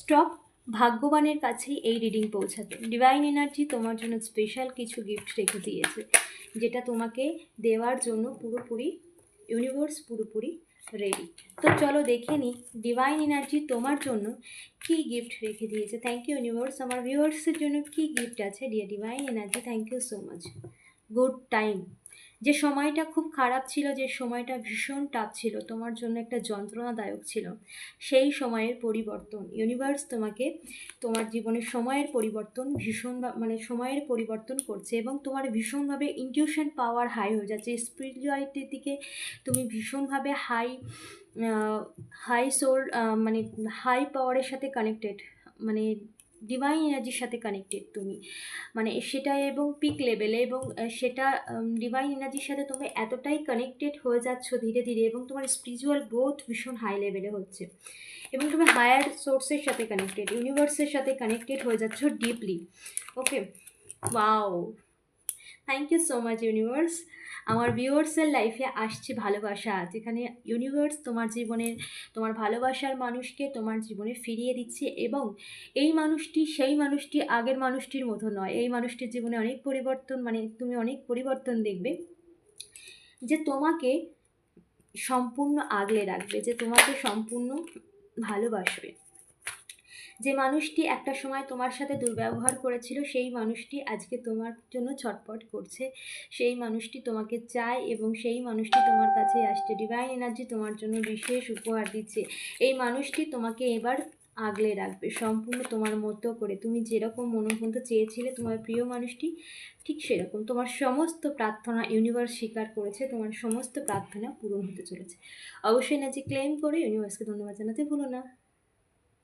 Stop ভাগ্যবানের কাছেই এই reading পৌঁছাবে। ডিভাইন এনার্জি তোমার জন্য স্পেশাল কিছু গিফট রেখে দিয়েছে, যেটা তোমাকে দেওয়ার জন্য পুরোপুরি ইউনিভার্স পুরোপুরি রেডি। তো চলো দেখে নিই ডিভাইন এনার্জি তোমার জন্য কি গিফট রেখে দিয়েছে। Thank you universe. আমার ভিউয়ার্সের জন্য কি গিফট আছে dear divine energy, thank you so much. Good time. যে সময়টা খুব খারাপ ছিল, যে সময়টা ভীষণ টাফ ছিল, তোমার জন্য একটা যন্ত্রণাদায়ক ছিল, সেই সময়ের পরিবর্তন ইউনিভার্স তোমাকে, তোমার জীবনের সময়ের পরিবর্তন ভীষণ মানে সময়ের পরিবর্তন করছে, এবং তোমার ভীষণভাবে ইনটিউশন পাওয়ার হাই হয়ে যাচ্ছে। স্পিরিচুয়ালিটির দিকে তুমি ভীষণভাবে হাই সোল, মানে হাই পাওয়ারের সাথে কানেক্টেড, মানে ডিভাইন এনার্জির সাথে কানেক্টেড তুমি, মানে সেটা এবং পিক লেভেলে, এবং সেটা ডিভাইন এনার্জির সাথে তুমি এতটাই কানেক্টেড হয়ে যাচ্ছ ধীরে ধীরে, এবং তোমার স্পিরিচুয়াল গ্রোথ ভীষণ হাই লেভেলে হচ্ছে, এবং তুমি হায়ার সোর্সের সাথে কানেক্টেড, ইউনিভার্সের সাথে কানেক্টেড হয়ে যাচ্ছ deeply. Okay, wow, thank you so much universe. আমার ভিউয়ার্সের লাইফে আসছে ভালোবাসা, যেখানে ইউনিভার্স তোমার জীবনের, তোমার ভালোবাসার মানুষকে তোমার জীবনে ফিরিয়ে দিচ্ছে, এবং এই মানুষটি সেই মানুষটি আগের মানুষটির মতো নয়। এই মানুষটির জীবনে অনেক পরিবর্তন, মানে তুমি অনেক পরিবর্তন দেখবে, যে তোমাকে সম্পূর্ণ আগলে রাখবে, যে তোমাকে সম্পূর্ণ ভালোবাসবে। যে মানুষটি একটা সময় তোমার সাথে দুর্ব্যবহার করেছিল, সেই মানুষটি আজকে তোমার জন্য ছটফট করছে, সেই মানুষটি তোমাকে চায়, এবং সেই মানুষটি তোমার কাছে আসছে। ডিভাইন এনার্জি তোমার জন্য বিশেষ উপহার দিচ্ছে। এই মানুষটি তোমাকে এবার আগলে রাখবে সম্পূর্ণ তোমার মতো করে, তুমি যেরকম মনোমতো চেয়েছিলে তোমার প্রিয় মানুষটি, ঠিক সেরকম তোমার সমস্ত প্রার্থনা ইউনিভার্স স্বীকার করেছে, তোমার সমস্ত প্রার্থনা পূরণ হতে চলেছে। অবশ্যই এনার্জি ক্লেম করে ইউনিভার্সকে ধন্যবাদ জানাতে ভুলো না।